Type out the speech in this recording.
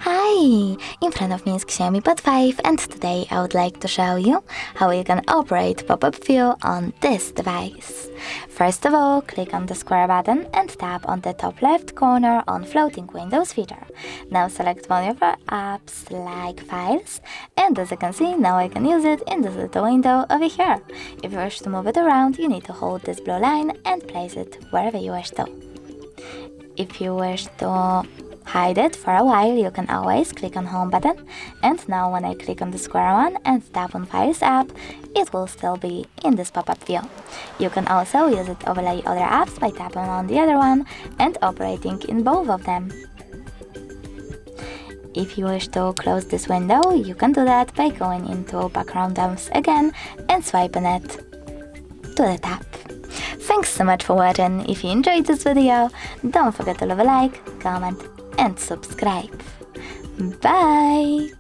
Hi! In front of me is XIAOMI Pad 5 and today I would like to show you how you can operate pop-up view on this device. First of all, click on the square button and tap on the top left corner on floating windows feature. Now select one of your apps like files, and as you can see, now I can use it in this little window over here. If you wish to move it around, you need to hold this blue line and place it wherever you wish to. If you wish to hide it for a while, you can always click on home button, and now when I click on the square one and tap on Files app, it will still be in this pop-up view. You can also use it to overlay other apps by tapping on the other one and operating in both of them. If you wish to close this window, you can do that by going into background apps again and swiping it to the top. Thanks so much for watching. If you enjoyed this video, don't forget to leave a like, comment and subscribe. Bye!